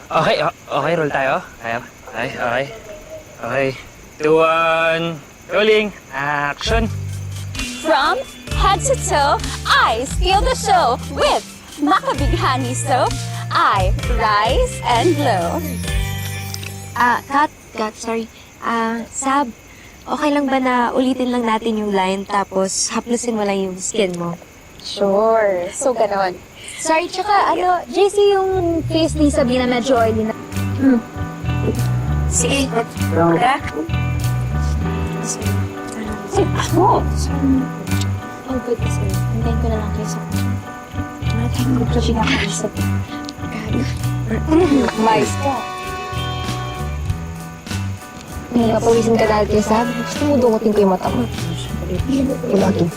Okay, okay, roll tayo. Okay. 2, 1, rolling, action. From head to toe, I steal the show with Makabighani soap. I rise and glow. Kat, sorry. Sab, okay lang ba na ulitin lang natin yung line tapos haplusin mo lang yung skin mo? Sure. So, ganon. Sorry, tsaka JC yung face ni Sabina medyo oily na. Sige. Tara. Ako! Oh, good, sir. Hintayin ko na lang kayo sa... Hintayin ko pa pinakaisap. Mais ka. May kapawisin ka dahil kayo, Sab. Gusto mo dungutin ko yung mata mo. Ilagin.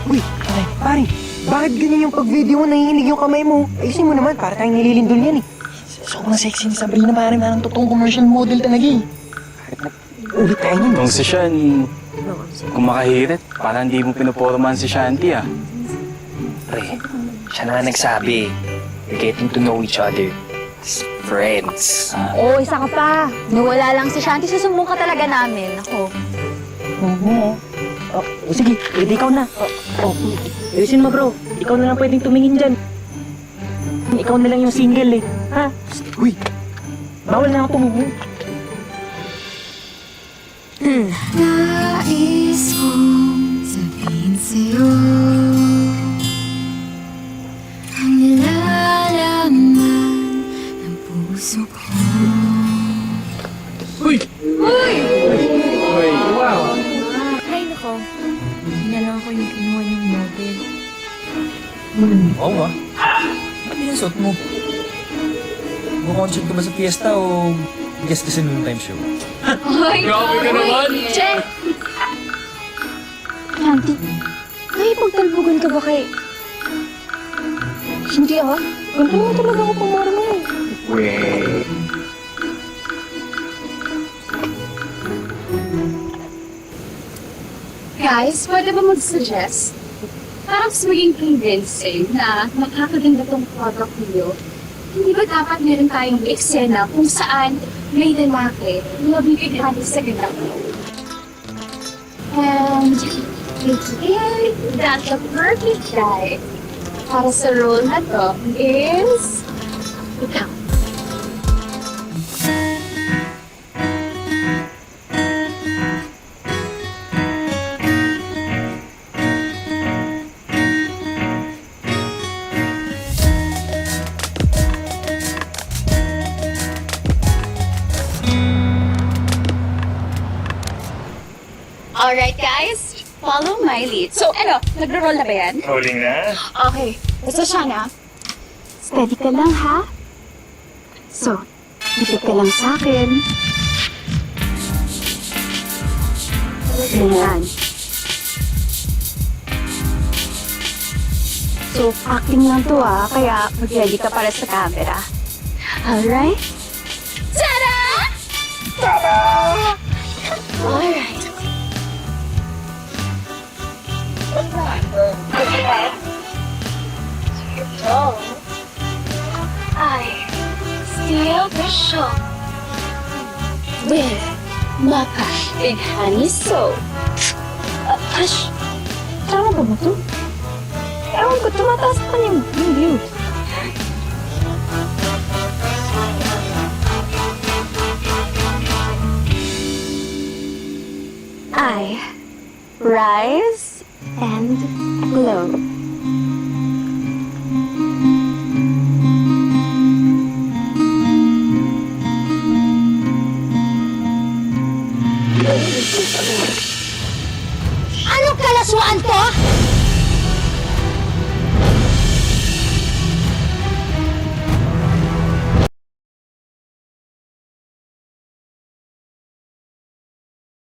Uy, pare, bakit ganyan yung pag-video mo, nanginginig yung kamay mo? Ayusin mo naman, para tayong nililindol yan eh. Sobrang sexy ni Sabrina, pare, parang totoong commercial model talaga eh. Ulit tayo niyan. Kung si Sean, kung makahirit, parang hindi mo pinupormahan si Shanti ah. Pre, siya na nga nagsabi. We're getting to know each other as friends. Oo, isa ka pa. Nawala lang si Shanti, susumbong ka talaga namin. Ako. Sige, pwede ikaw na. Ayusin mo bro, ikaw na lang pwedeng tumingin dyan. Ikaw na lang yung single eh. Ha? Uy, bawal na ako tumingin. Nais kong sabihin sa'yo ang nilalaman ng puso ko. Ay, nako. Hindi na lang ako yung kinuha niyong model. Oo nga. Ba't pinasuot mo? Mag-concert ka ba sa fiesta o guest ka sa noontime show? Grabe ka naman! Shanti, nakipagtalbugan ka ba kay... Hindi ganito mo talaga ako pumarma eh. Guys, pwede ba mag-suggest? Parang mas maging convincing na makakaganda tong product niyo. Hindi ba dapat meron tayong eksena kung saan may lalaki na bibigyan sa ganda? And again, that the perfect guy para sa role na to is ikaw. Alright guys, follow my lead. So nagro-roll na ba yan? Rolling na. Okay, basta siya na. Steady ka lang ha? So, dito ka lang sa akin. Ganyan. So, acting lang to kaya mag-ready ka para sa camera. Alright? Tada! Tada! Alright. I steal the show with Makabighani soap. Ash, tama ba mo to? Ewan ko, tumataas pa yung view. I rise and glow.